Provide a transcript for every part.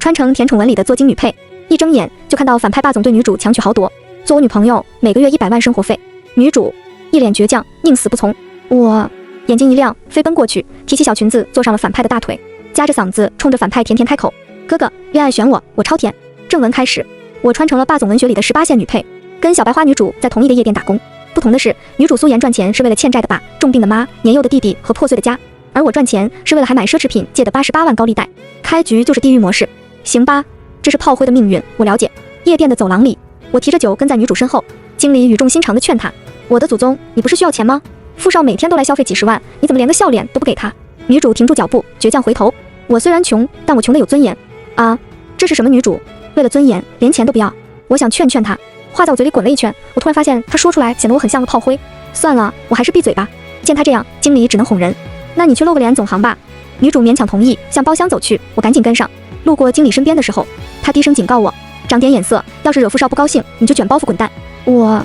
穿成甜宠文里的作精女配，一睁眼就看到反派霸总对女主强取豪夺，做我女朋友，每个月100万生活费。女主一脸倔强，宁死不从。我眼睛一亮，飞奔过去，提起小裙子坐上了反派的大腿，夹着嗓子冲着反派甜甜开口：哥哥，恋爱选我，我超甜。正文开始，我穿成了霸总文学里的18线女配，跟小白花女主在同一个夜店打工。不同的是，女主苏妍赚钱是为了欠债的爸、重病的妈、年幼的弟弟和破碎的家，而我赚钱是为了还买奢侈品借的88万高利贷。开局就是地狱模式。行吧，这是炮灰的命运，我了解。夜店的走廊里，我提着酒跟在女主身后，经理语重心长地劝她：我的祖宗，你不是需要钱吗？富少每天都来消费几十万，你怎么连个笑脸都不给他？女主停住脚步，倔强回头：我虽然穷，但我穷得有尊严啊！这是什么女主？为了尊严连钱都不要？我想劝劝她，话在我嘴里滚了一圈，我突然发现她说出来显得我很像个炮灰。算了，我还是闭嘴吧。见她这样，经理只能哄人：那你去露个脸总行吧。女主勉强同意，向包厢走去，我赶紧跟上。路过经理身边的时候，她低声警告我：长点眼色，要是惹富少不高兴，你就卷包袱滚蛋。我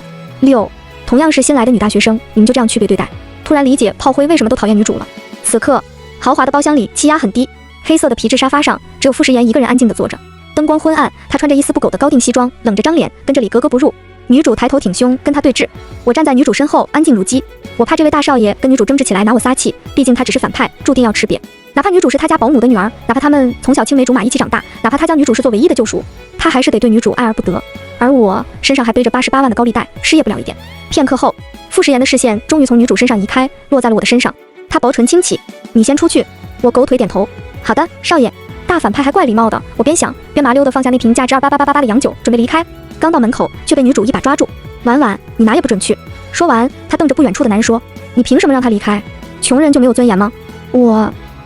同样是新来的女大学生，你们就这样区别对待？突然理解炮灰为什么都讨厌女主了。此刻，豪华的包厢里气压很低，黑色的皮质沙发上只有傅诗妍一个人安静地坐着，灯光昏暗，她穿着一丝不苟的高定西装，冷着张脸，跟这里格格不入。女主抬头挺胸跟她对峙，我站在女主身后安静如鸡，我怕这位大少爷跟女主争执起来拿我撒气，毕竟他只是反派，注定要吃瘪。哪怕女主是他家保姆的女儿，哪怕他们从小青梅竹马一起长大，哪怕他将女主视作唯一的救赎，他还是得对女主爱而不得。而我身上还背着88万的高利贷，失业不了一点。片刻后，傅诗妍的视线终于从女主身上移开，落在了我的身上。她薄唇轻启：你先出去。我狗腿点头：好的，少爷。大反派还怪礼貌的，我边想边麻溜地放下那瓶价值28888的洋酒，准备离开。刚到门口，却被女主一把抓住：婉婉，你哪也不准去。说完，她瞪着不远处的男人说：你凭什么让他离开？穷人就没有尊严吗？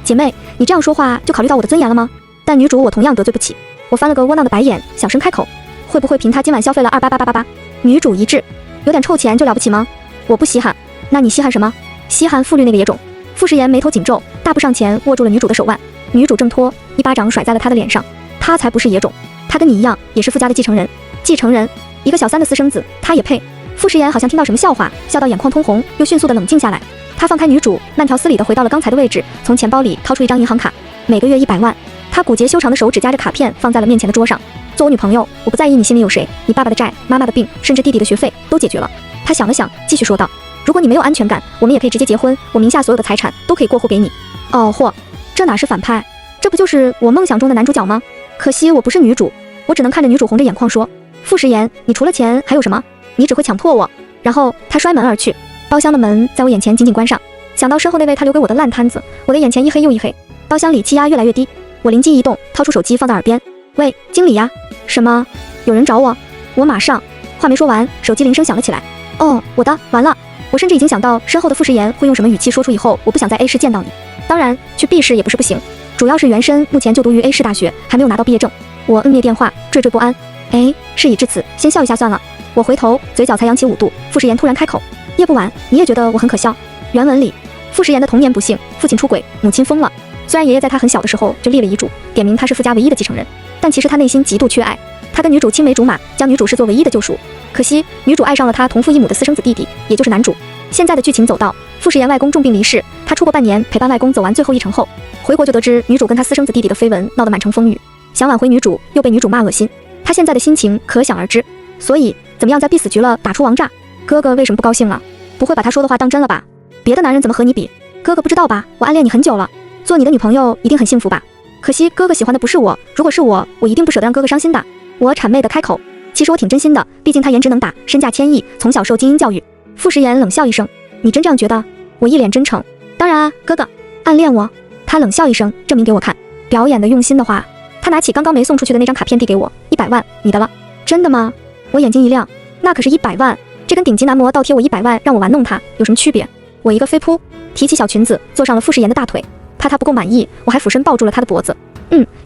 姐妹，你这样说话就考虑到我的尊严了吗？但女主我同样得罪不起。我翻了个窝囊的白眼，小声开口：会不会凭他今晚消费了28888？女主一滞：有点臭钱就了不起吗？我不稀罕。那你稀罕什么？稀罕傅律那个野种。傅诗妍眉头紧皱，大步上前握住了女主的手腕。女主挣脱，一巴掌甩在了她的脸上。他才不是野种，他跟你一样也是傅家的继承人。继承人？一个小三的私生子，他也配？傅诗妍好像听到什么笑话，笑到眼眶通红，又迅速的冷静下来。他放开女主，慢条斯理的回到了刚才的位置，从钱包里掏出一张银行卡，每个月100万。他骨节修长的手指夹着卡片放在了面前的桌上。做我女朋友，我不在意你心里有谁，你爸爸的债、妈妈的病，甚至弟弟的学费都解决了。他想了想，继续说道：如果你没有安全感，我们也可以直接结婚，我名下所有的财产都可以过户给你。哦嚯，这哪是反派，这不就是我梦想中的男主角吗？可惜我不是女主，我只能看着女主红着眼眶说：傅诗妍，你除了钱还有什么？你只会强迫我。然后他摔门而去，包厢的门在我眼前紧紧关上。想到身后那位他留给我的烂摊子，我的眼前一黑又一黑。包厢里气压越来越低，我灵机一动，掏出手机放在耳边：喂，经理呀。什么？有人找我？我马上。话没说完，手机铃声响了起来。哦，我的，完了。我甚至已经想到身后的傅诗妍会用什么语气说出以后我不想在 A 市见到你。当然去 B 市也不是不行，主要是原身目前就读于 A 市大学，还没有拿到毕业证。我摁灭电话，惴惴不安。哎，事已至此，先笑一下算了。我回头，嘴角才扬起5度。傅诗妍突然开口：夜不晚，你也觉得我很可笑？原文里，傅诗妍的童年不幸，父亲出轨，母亲疯了。虽然爷爷在她很小的时候就立了遗嘱，点明她是傅家唯一的继承人，但其实他内心极度缺爱。他跟女主青梅竹马，将女主视作唯一的救赎。可惜女主爱上了他同父异母的私生子弟弟，也就是男主。现在的剧情走到傅诗妍外公重病离世，她出国半年陪伴外公走完最后一程后，回国就得知女主跟他私生子弟弟的绯闻闹得满城风雨，想挽回女主又被女主骂恶心，她现在的心情可想而知。所以怎么样在必死局了打出王炸？哥哥为什么不高兴了？不会把他说的话当真了吧？别的男人怎么和你比？哥哥不知道吧？我暗恋你很久了，做你的女朋友一定很幸福吧？可惜哥哥喜欢的不是我，如果是我一定不舍得让哥哥伤心的。我谄媚的开口，其实我挺真心的，毕竟他颜值能打，身价1000亿，从小受精英教育。傅诗妍冷笑一声：你真这样觉得？我一脸真诚：当然啊，哥哥。暗恋我？他冷笑一声，证明给我看。表演的用心的话。他拿起刚刚没送出去的那张卡片递给我：100万，你的了。真的吗？我眼睛一亮，那可是100万，这跟顶级男模倒贴我100万让我玩弄他有什么区别？我一个飞扑，提起小裙子坐上了傅诗妍的大腿，怕他不够满意，我还俯身抱住了他的脖子。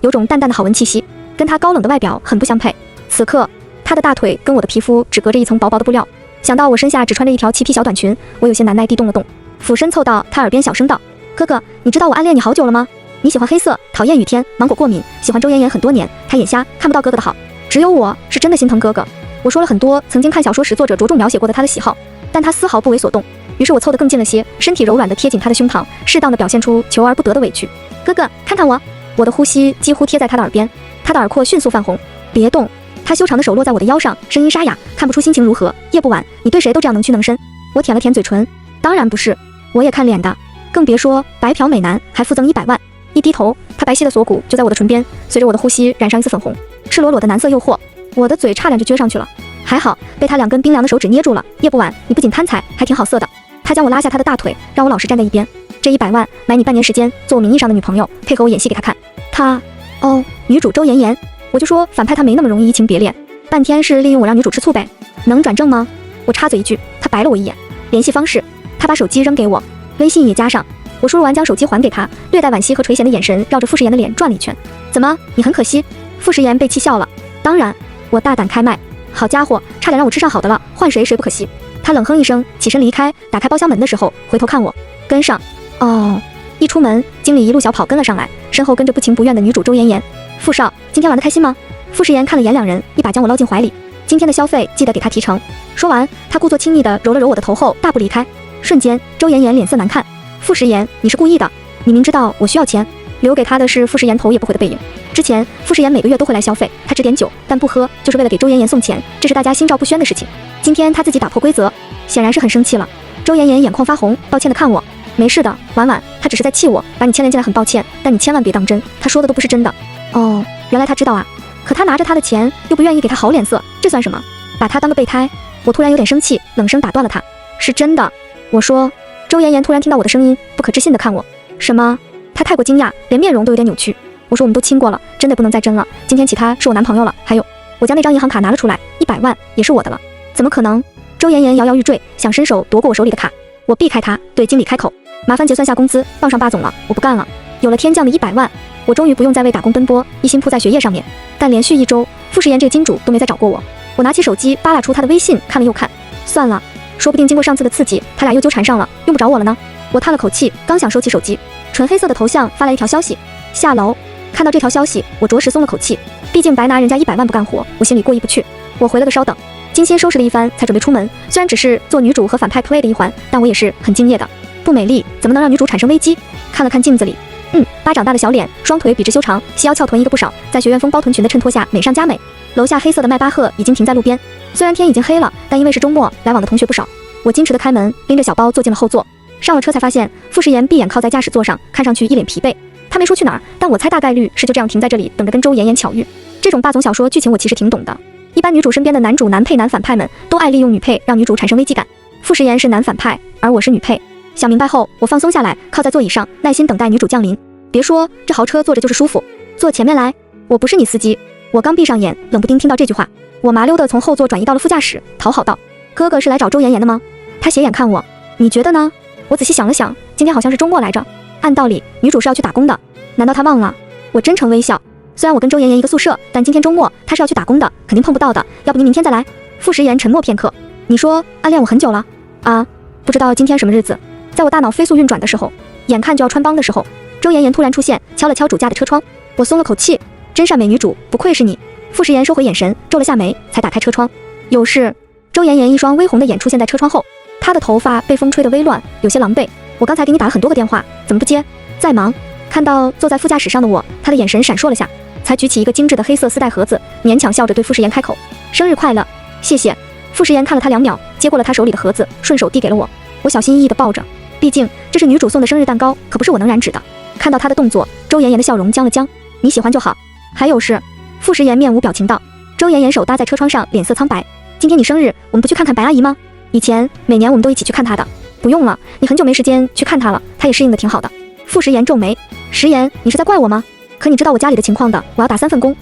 有种淡淡的好闻气息，跟他高冷的外表很不相配。此刻他的大腿跟我的皮肤只隔着一层薄薄的布料，想到我身下只穿着一条漆皮小短裙，我有些难耐地动了动，俯身凑到他耳边小声道：哥哥，你知道我暗恋你好久了吗？你喜欢黑色，讨厌雨天，芒果过敏，喜欢周妍妍很多年，他眼瞎看不到哥哥的好，只有我是真的心疼哥哥。我说了很多曾经看小说时作者着重描写过的他的喜好，但他丝毫不为所动。于是我凑得更近了些，身体柔软地贴紧他的胸膛，适当地表现出求而不得的委屈。哥哥，看看我。我的呼吸几乎贴在他的耳边，他的耳廓迅速泛红。别动！他修长的手落在我的腰上，声音沙哑，看不出心情如何。夜不晚，你对谁都这样能屈能伸。我舔了舔嘴唇，当然不是，我也看脸的，更别说白嫖美男还附赠100万。一低头，他白皙的锁骨就在我的唇边，随着我的呼吸染上一丝粉红，赤裸裸的男色诱惑，我的嘴差点就撅上去了。还好被他2根冰凉的手指捏住了。夜不晚，你不仅贪财，还挺好色的。他将我拉下他的大腿，让我老实站在一边。这100万买你半年时间，做我名义上的女朋友，配合我演戏给他看。他，哦，女主周妍妍，我就说反派他没那么容易移情别恋，半天是利用我让女主吃醋呗。能转正吗？我插嘴一句，他白了我一眼。联系方式，他把手机扔给我，微信也加上。我输入完将手机还给他，略带惋惜和垂涎的眼神绕着傅诗妍的脸转了一圈。怎么，你很可惜？傅诗妍被气笑了。当然，我大胆开麦。好家伙，差点让我吃上好的了，换谁不可惜。他冷哼一声，起身离开。打开包厢门的时候，回头看我，跟上。哦，一出门，经理一路小跑跟了上来，身后跟着不情不愿的女主周妍妍。傅少，今天玩得开心吗？傅诗妍看了眼2人，一把将我捞进怀里。今天的消费记得给他提成。说完，他故作亲昵地揉了揉我的头后大步离开。瞬间，周妍妍脸色难看。傅诗妍，你是故意的？你明知道我需要钱。留给他的是傅诗妍头也不回的背影。之前傅诗妍每个月都会来消费，他只点酒但不喝，就是为了给周妍妍送钱，这是大家心照不宣的事情。今天他自己打破规则，显然是很生气了。周妍妍眼眶发红，道歉的看我，没事的，婉婉，他只是在气我，把你牵连进来很抱歉，但你千万别当真，他说的都不是真的。哦，原来他知道啊，可他拿着他的钱又不愿意给他好脸色，这算什么？把他当个备胎？我突然有点生气，冷声打断了他，是真的。我说。周妍妍突然听到我的声音，不可置信地看我。什么？她太过惊讶，连面容都有点扭曲。我说我们都亲过了，真的不能再争了。今天起他是我男朋友了。还有，我将那张银行卡拿了出来，100万也是我的了。怎么可能？周妍妍摇摇欲坠，想伸手夺过我手里的卡。我避开她，对经理开口：麻烦结算下工资，傍上霸总了，我不干了。有了天降的100万，我终于不用再为打工奔波，一心扑在学业上面。但连续1周，傅诗妍这个金主都没再找过我。我拿起手机扒拉出他的微信，看了又看，算了。说不定经过上次的刺激，他俩又纠缠上了，用不着我了呢。我叹了口气，刚想收起手机，纯黑色的头像发来一条消息：下楼。看到这条消息，我着实松了口气，毕竟白拿人家100万不干活，我心里过意不去。我回了个稍等，精心收拾了一番，才准备出门。虽然只是做女主和反派 play 的一环，但我也是很敬业的。不美丽怎么能让女主产生危机？看了看镜子里，巴掌大的小脸，双腿笔直修长，细腰翘臀一个不少，在学院风包臀裙的衬托下美上加美。楼下黑色的迈巴赫已经停在路边，虽然天已经黑了，但因为是周末，来往的同学不少。我矜持地开门，拎着小包坐进了后座。上了车才发现，傅诗妍闭眼靠在驾驶座上，看上去一脸疲惫。她没说去哪儿，但我猜大概率是就这样停在这里，等着跟周妍妍巧遇。这种霸总小说剧情我其实挺懂的。一般女主身边的男主、男配、男反派们都爱利用女配让女主产生危机感。傅诗妍是男反派，而我是女配。想明白后，我放松下来，靠在座椅上，耐心等待女主降临。别说这豪车坐着就是舒服，坐前面来。我不是你司机。我刚闭上眼，冷不丁听到这句话，我麻溜地从后座转移到了副驾驶，讨好道：哥哥是来找周妍妍的吗？他斜眼看我，你觉得呢？我仔细想了想，今天好像是周末来着，按道理女主是要去打工的，难道她忘了？我真诚微笑，虽然我跟周妍妍一个宿舍，但今天周末她是要去打工的，肯定碰不到的，要不您明天再来。傅诗妍沉默片刻，你说暗恋我很久了啊？不知道今天什么日子。在我大脑飞速运转的时候，眼看就要穿帮的时候，周妍妍突然出现，敲了敲主驾的车窗，我松了口气，真善美女主，不愧是你。傅诗妍收回眼神，皱了下眉，才打开车窗。有事？周妍妍一双微红的眼出现在车窗后，她的头发被风吹得微乱，有些狼狈。我刚才给你打了很多个电话，怎么不接？在忙。看到坐在副驾驶上的我，她的眼神闪烁了下，才举起一个精致的黑色丝带盒子，勉强笑着对傅诗妍开口：生日快乐。谢谢。傅诗妍看了她2秒，接过了她手里的盒子，顺手递给了我。我小心翼翼地抱着，毕竟这是女主送的生日蛋糕，可不是我能染指的。看到她的动作，周妍妍的笑容僵了僵。你喜欢就好。还有事？傅诗妍面无表情道。周妍妍手搭在车窗上，脸色苍白。今天你生日，我们不去看看白阿姨吗？以前每年我们都一起去看她的。不用了，你很久没时间去看她了，她也适应的挺好的。傅诗妍皱眉，诗妍，你是在怪我吗？可你知道我家里的情况的，我要打3份工，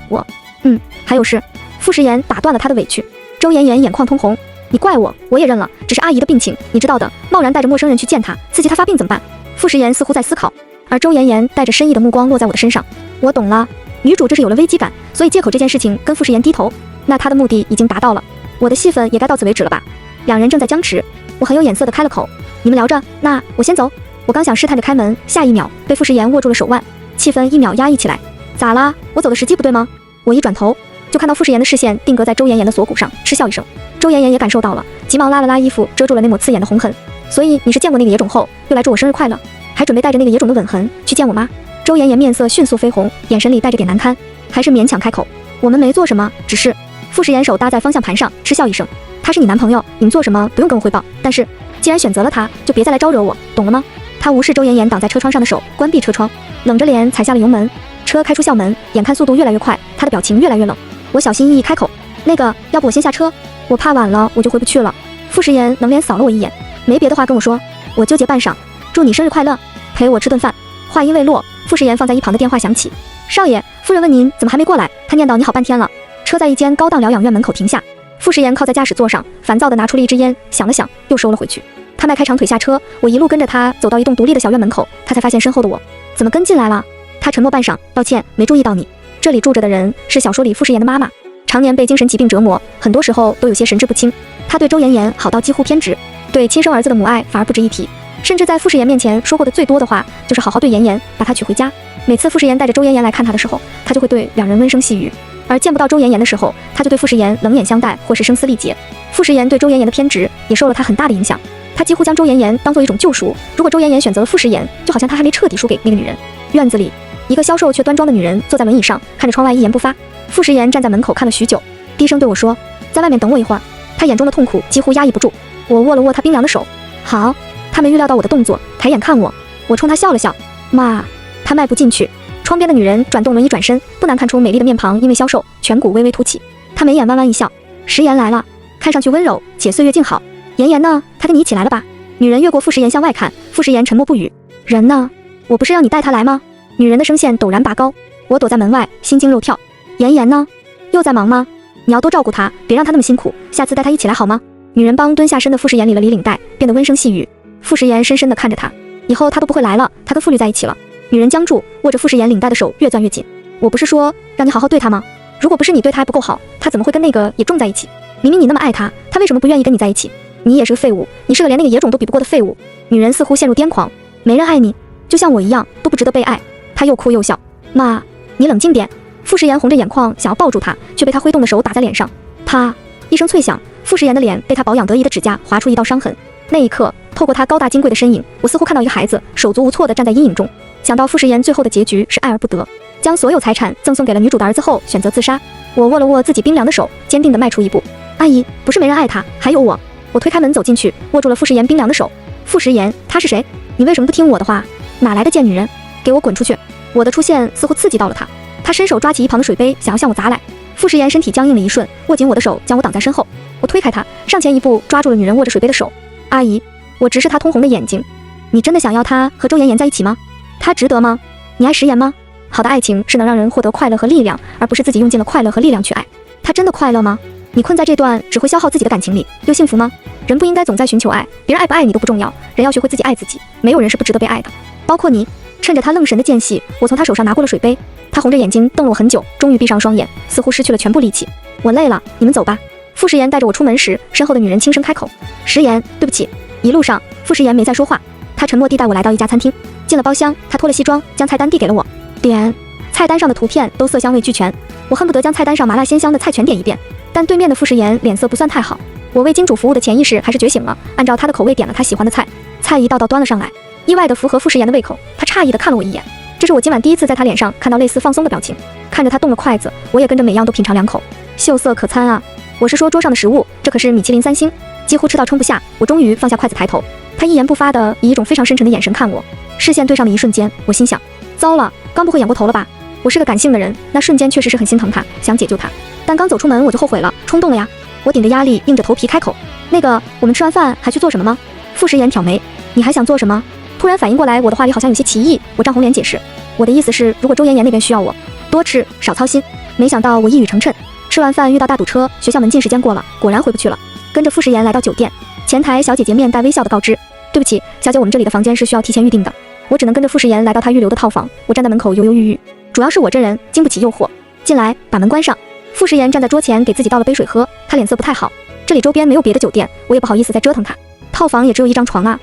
还有事。傅诗妍打断了她的委屈。周妍妍眼眶通红，你怪我，我也认了，只是阿姨的病情，你知道的，贸然带着陌生人去见她，刺激她发病怎么办？傅诗妍似乎在思考，而周妍妍带着深意的目光落在我的身上。我懂了，女主这是有了危机感，所以借口这件事情跟傅诗妍低头，那她的目的已经达到了，我的戏份也该到此为止了吧？2人正在僵持，我很有眼色的开了口，你们聊着，那我先走。我刚想试探着开门，下一秒被傅诗妍握住了手腕，气氛1秒压抑起来。咋啦？我走的时机不对吗？我一转头就看到傅诗妍的视线定格在周妍妍的锁骨上，嗤笑一声。周妍妍也感受到了，急忙拉了拉衣服，遮住了那抹刺眼的红痕。所以你是见过那个野种后，又来祝我生日快乐，还准备带着那个野种的吻痕去见我吗？周妍妍面色迅速绯红，眼神里带着点难堪。还是勉强开口。我们没做什么，只是……傅世言手搭在方向盘上，嗤笑一声。他是你男朋友，你们做什么不用跟我汇报。但是，既然选择了他，就别再来招惹我，懂了吗？他无视周妍妍挡在车窗上的手，关闭车窗，冷着脸踩下了油门。车开出校门，眼看速度越来越快，他的表情越来越冷。我小心翼翼开口：“那个，要不我先下车？我怕晚了我就回不去了。”傅世言冷脸扫了我一眼，没别的话跟我说。我纠结半晌，祝你生日快乐，陪我吃顿饭。话音未落，傅世言放在一旁的电话响起。少爷，夫人问您怎么还没过来？他念叨你好半天了。车在一间高档疗养院门口停下，傅世言靠在驾驶座上，烦躁地拿出了一支烟，想了想，又收了回去。他迈开长腿下车，我一路跟着他走到一栋独立的小院门口，他才发现身后的我怎么跟进来了。他沉默半晌，抱歉，没注意到你。这里住着的人是小说里傅世言的妈妈，常年被精神疾病折磨，很多时候都有些神志不清。他对周妍妍好到几乎偏执，对亲生儿子的母爱反而不值一提，甚至在傅世言面前说过的最多的话就是好好对妍妍，把她娶回家。每次傅世言带着周妍妍来看他的时候，他就会对两人温声细语，而见不到周妍妍的时候，他就对傅世言冷眼相待或是声嘶力竭。傅世言对周妍妍的偏执也受了他很大的影响，他几乎将周妍妍当做一种救赎。如果周妍妍选择了傅世言，就好像他还没彻底输给那个女人。院子里，一个消瘦却端庄的女人坐在轮椅上，看着窗外一言不发。傅世言站在门口看了许久，低声对我说：“在外面等我一会儿。”他眼中的痛苦几乎压抑不住。我握了握他冰凉的手。好。他没预料到我的动作，抬眼看我，我冲他笑了笑。妈。他迈步进去，窗边的女人转动轮椅转身，不难看出美丽的面庞因为消瘦，颧骨微微凸起。她眉眼弯弯一笑：“食言来了，看上去温柔且岁月静好。妍妍呢？她跟你一起来了吧？”女人越过傅世言向外看，傅世言沉默不语。人呢？我不是让你带她来吗？女人的声线陡然拔高。我躲在门外，心惊肉跳。妍妍呢？又在忙吗？你要多照顾她，别让她那么辛苦，下次带她一起来好吗？女人帮蹲下身的傅世言理了理领带，变得温声细语。傅世言深深地看着她，以后她都不会来了，她跟傅律在一起了。女人僵住，握着傅世言领带的手越攥越紧。我不是说让你好好对她吗？如果不是你对她还不够好，她怎么会跟那个野种在一起？明明你那么爱她，她为什么不愿意跟你在一起？你也是个废物，你是个连那个野种都比不过的废物。女人似乎陷入癫狂，没人爱你，就像我一样，都不值得被爱。她又哭又笑。妈，你冷静点。傅世言红着眼眶想要抱住她，却被她挥动的手打在脸上。啪！一声脆响，傅世言的脸被她保养得宜的指甲划出一道伤痕。那一刻，透过她高大金贵的身影，我似乎看到一个孩子手足无措地站在阴影中。想到傅世言最后的结局是爱而不得，将所有财产赠送给了女主的儿子后选择自杀，我握了握自己冰凉的手，坚定地迈出一步。阿姨，不是没人爱她，还有我。我推开门走进去，握住了傅世言冰凉的手。傅世言，他是谁？你为什么不听我的话？哪来的贱女人？给我滚出去！我的出现似乎刺激到了他，他伸手抓起一旁的水杯，想要向我砸来。傅世言身体僵硬了一瞬，握紧我的手，将我挡在身后。我推开他，上前一步抓住了女人握着水杯的手。阿姨，我直视她通红的眼睛。你真的想要她和周妍妍在一起吗？她值得吗？你爱食言吗？好的爱情是能让人获得快乐和力量，而不是自己用尽了快乐和力量去爱。她真的快乐吗？你困在这段只会消耗自己的感情里，又幸福吗？人不应该总在寻求爱，别人爱不爱你都不重要，人要学会自己爱自己。没有人是不值得被爱的，包括你。趁着他愣神的间隙，我从他手上拿过了水杯。他红着眼睛瞪了我很久，终于闭上双眼，似乎失去了全部力气。我累了，你们走吧。傅世言带着我出门时，身后的女人轻声开口：“食言，对不起。”一路上，傅世言没再说话，他沉默地带我来到一家餐厅。进了包厢，他脱了西装，将菜单递给了我。点。菜单上的图片都色香味俱全，我恨不得将菜单上麻辣鲜香的菜全点一遍。但对面的傅世言脸色不算太好，我为金主服务的潜意识还是觉醒了，按照他的口味点了他喜欢的菜，菜一道道端了上来，意外地符合傅世言的胃口。他诧异地看了我一眼，这是我今晚第一次在他脸上看到类似放松的表情。看着他动了筷子，我也跟着每样都品尝两口，秀色可餐啊！我是说桌上的食物，这可是米其林3星，几乎吃到撑不下。我终于放下筷子抬头，他一言不发地以一种非常深沉的眼神看我，视线对上的一瞬间，我心想：糟了，刚不会演过头了吧？我是个感性的人，那瞬间确实是很心疼他，想解救他，但刚走出门我就后悔了，冲动了呀！我顶着压力，硬着头皮开口：那个，我们吃完饭还去做什么吗？傅世言挑眉：你还想做什么？突然反应过来，我的话里好像有些歧义，我涨红脸解释：我的意思是，如果周妍妍那边需要我，多吃少操心。没想到我一语成谶，吃完饭遇到大堵车，学校门禁时间过了，果然回不去了。跟着傅世言来到酒店，前台小姐姐面带微笑的告知：对不起，小姐，我们这里的房间是需要提前预定的。我只能跟着傅世言来到他预留的套房，我站在门口犹犹豫豫。主要是我这人经不起诱惑，进来把门关上。傅世言站在桌前给自己倒了杯水喝，他脸色不太好。这里周边没有别的酒店，我也不好意思再折腾他。套房也只有一张床啊。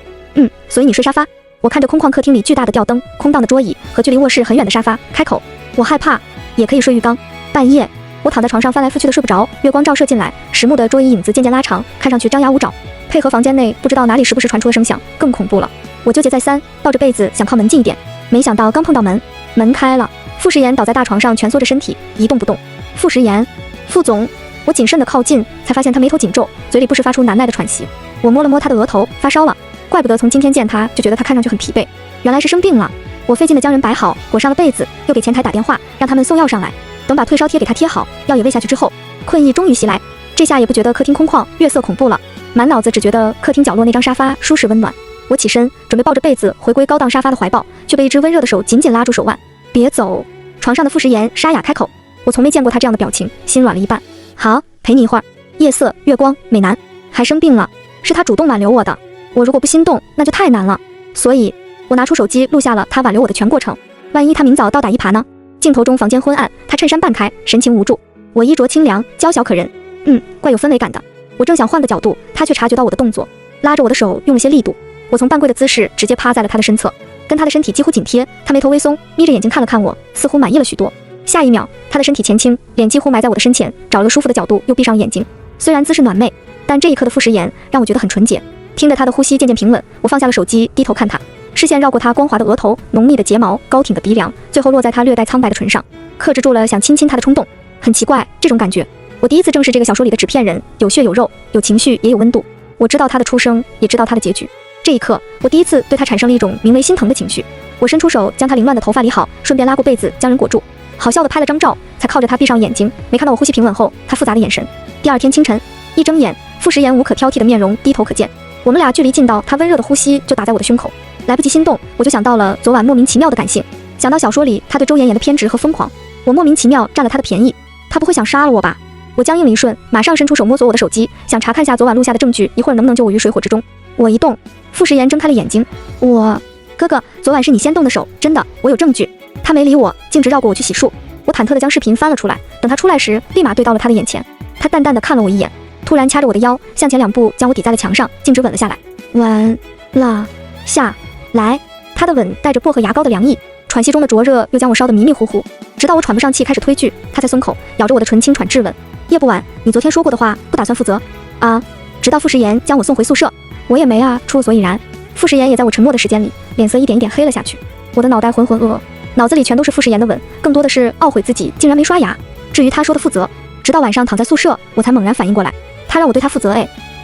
所以你睡沙发。我看着空旷客厅里巨大的吊灯、空荡的桌椅和距离卧室很远的沙发，开口：我害怕。也可以睡浴缸。半夜，我躺在床上翻来覆去的睡不着，月光照射进来，实木的桌椅影子渐渐拉长，看上去张牙舞爪，配合房间内不知道哪里时不时传出的声响，更恐怖了。我纠结再三，抱着被子想靠门近一点，没想到刚碰到门，门开了。傅时言倒在大床上，蜷缩着身体，一动不动。傅时言，傅总，我谨慎地靠近，才发现他眉头紧皱，嘴里不时发出难耐的喘息。我摸了摸他的额头，发烧了，怪不得从今天见他就觉得他看上去很疲惫，原来是生病了。我费劲地将人摆好，裹上了被子，又给前台打电话，让他们送药上来。等把退烧贴给他贴好，药也喂下去之后，困意终于袭来。这下也不觉得客厅空旷，月色恐怖了，满脑子只觉得客厅角落那张沙发舒适温暖。我起身，准备抱着被子回归高档沙发的怀抱，却被一只温热的手紧紧拉住手腕。别走！床上的傅时言沙哑开口。我从没见过他这样的表情，心软了一半。好，陪你一会儿。夜色，月光，美男，还生病了，是他主动挽留我的。我如果不心动，那就太难了。所以，我拿出手机录下了他挽留我的全过程。万一他明早倒打一耙呢？镜头中房间昏暗，他衬衫半开，神情无助。我衣着清凉，娇小可人，怪有氛围感的。我正想换个角度，他却察觉到我的动作，拉着我的手用了些力度。我从半跪的姿势直接趴在了他的身侧，跟他的身体几乎紧贴。他眉头微松，眯着眼睛看了看我，似乎满意了许多。下一秒，他的身体前倾，脸几乎埋在我的身前，找了个舒服的角度，又闭上眼睛。虽然姿势暖媚，但这一刻的傅时言让我觉得很纯洁。听着他的呼吸渐渐平稳，我放下了手机，低头看他，视线绕过他光滑的额头、浓密的睫毛、高挺的鼻梁，最后落在他略带苍白的唇上，克制住了想亲亲他的冲动。很奇怪，这种感觉，我第一次正视这个小说里的纸片人，有血有肉，有情绪也有温度。我知道他的出生，也知道他的结局。这一刻，我第一次对他产生了一种名为心疼的情绪。我伸出手将他凌乱的头发理好，顺便拉过被子将人裹住，好笑的拍了张照，才靠着他闭上眼睛。没看到我呼吸平稳后，他复杂的眼神。第二天清晨，一睁眼，傅时言无可挑剔的面容低头可见。我们俩距离近到他温热的呼吸就打在我的胸口，来不及心动，我就想到了昨晚莫名其妙的感性，想到小说里他对周妍妍的偏执和疯狂，我莫名其妙占了他的便宜。他不会想杀了我吧？我僵硬了一瞬，马上伸出手摸索我的手机，想查看下昨晚录下的证据，一会儿能不能救我于水火之中。我一动，傅时言睁开了眼睛。哥哥，昨晚是你先动的手，真的，我有证据。他没理我，径直绕过我去洗漱。我忐忑地将视频翻了出来，等他出来时，立马对到了他的眼前。他淡淡地看了我一眼，突然掐着我的腰，向前2步将我抵在了墙上，径直吻了下来。吻了下来，他的吻带着薄荷牙膏的凉意，喘息中的灼热又将我烧得迷迷糊糊，直到我喘不上气开始推拒，他才松口，咬着我的唇轻喘质问：叶不晚，你昨天说过的话不打算负责啊？直到傅时言将我送回宿舍，我也没啊出个所以然。傅时言也在我沉默的时间里，脸色一点一点黑了下去。我的脑袋浑浑噩噩，脑子里全都是傅时言的吻，更多的是懊悔自己竟然没刷牙。至于他说的负责，直到晚上躺在宿舍，我才猛然反应过来，他让我对他负责，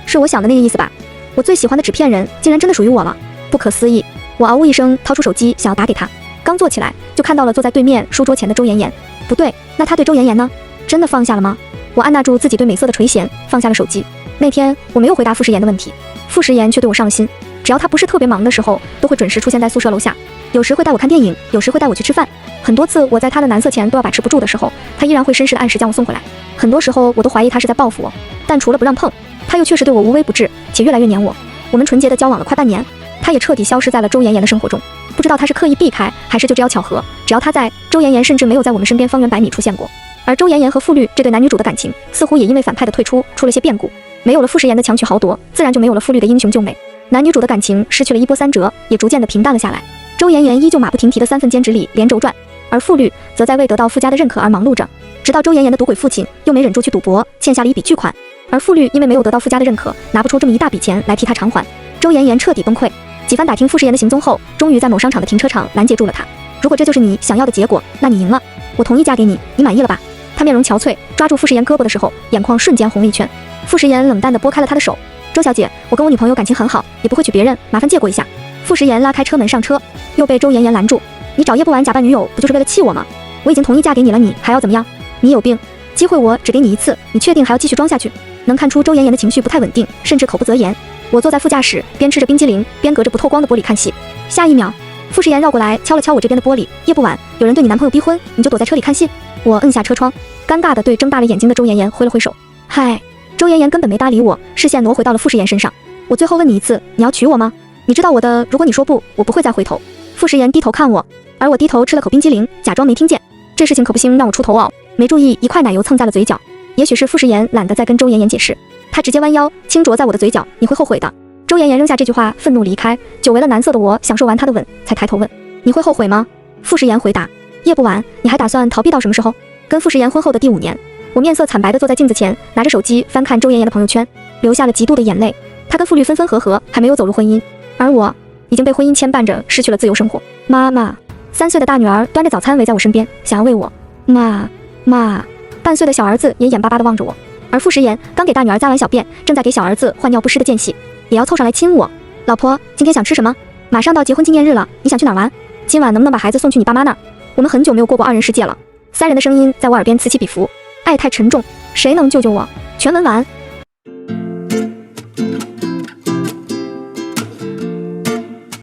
是我想的那个意思吧？我最喜欢的纸片人竟然真的属于我了，不可思议！我嗷呜一声，掏出手机想要打给他，刚坐起来就看到了坐在对面书桌前的周妍妍。不对，那他对周妍妍呢？真的放下了吗？我按捺住自己对美色的垂涎，放下了手机。那天我没有回答傅时言的问题，傅时言却对我上了心。只要他不是特别忙的时候，都会准时出现在宿舍楼下，有时会带我看电影，有时会带我去吃饭。很多次我在他的男色前都要把持不住的时候，他依然会绅士的按时将我送回来。很多时候我都怀疑他是在报复我，但除了不让碰，他又确实对我无微不至，且越来越黏我。我们纯洁的交往了快半年，他也彻底消失在了周妍妍的生活中。不知道他是刻意避开，还是就只要巧合，只要他在，周妍妍甚至没有在我们身边方圆100米出现过。而周妍妍和傅律这对男女主的感情，似乎也因为反派的退出出了些变故。没有了傅时言的强取豪夺，自然就没有了傅律的英雄救美。男女主的感情失去了一波三折，也逐渐的平淡了下来。周妍妍依旧马不停蹄的3份兼职里连轴转，而傅律则在为得到傅家的认可而忙碌着。直到周妍妍的赌鬼父亲又没忍住去赌博，欠下了一笔巨款，而傅律因为没有得到傅家的认可，拿不出这么一大笔钱来替他偿还，周妍妍彻底崩溃。几番打听傅时言的行踪后，终于在某商场的停车场拦截住了他。如果这就是你想要的结果，那你赢了，我同意嫁给你，你满意了吧？他面容憔悴，抓住傅时言胳膊的时候，眼眶瞬间红了一圈。傅时言冷淡地拨开了他的手。周小姐，我跟我女朋友感情很好，也不会娶别人，麻烦借过一下。傅时言拉开车门上车，又被周妍妍拦住。你找叶不完假扮女友，不就是为了气我吗？我已经同意嫁给你了，你还要怎么样？你有病！机会我只给你一次，你确定还要继续装下去？能看出周妍妍的情绪不太稳定，甚至口不择言。我坐在副驾驶，边吃着冰激凌，边隔着不透光的玻璃看戏。下一秒，傅时言绕过来敲了敲我这边的玻璃。叶不晚，有人对你男朋友逼婚，你就躲在车里看戏？我摁下车窗，尴尬地对睁大了眼睛的周妍妍挥了挥手。嗨。周妍妍根本没搭理我，视线挪回到了傅时言身上。我最后问你一次，你要娶我吗？你知道我的，如果你说不，我不会再回头。傅时言低头看我，而我低头吃了口冰激凌，假装没听见。这事情可不兴让我出头哦，没注意一块奶油蹭在了嘴角。也许是傅时言懒得再跟周妍妍解释，他直接弯腰轻啄在我的嘴角，你会后悔的。周妍妍扔下这句话，愤怒离开。久违了男色的我享受完他的吻，才抬头问，你会后悔吗？傅时言回答，夜不晚，你还打算逃避到什么时候？跟傅时言婚后的第5年。我面色惨白地坐在镜子前，拿着手机翻看周妍妍的朋友圈，流下了极度的眼泪。她跟傅律分分合合，还没有走入婚姻，而我已经被婚姻牵绊着，失去了自由生活。妈妈， 3岁的大女儿端着早餐围在我身边，想要喂我。妈。半岁的小儿子也眼巴巴地望着我。而傅时言刚给大女儿扎完小便，正在给小儿子换尿不湿的间隙，也要凑上来亲我。老婆，今天想吃什么？马上到结婚纪念日了，你想去哪儿玩？今晚能不能把孩子送去你爸妈那儿？我们很久没有过2人世界了。3人的声音在我耳边此起彼伏，爱太沉重，谁能救救我？全文完。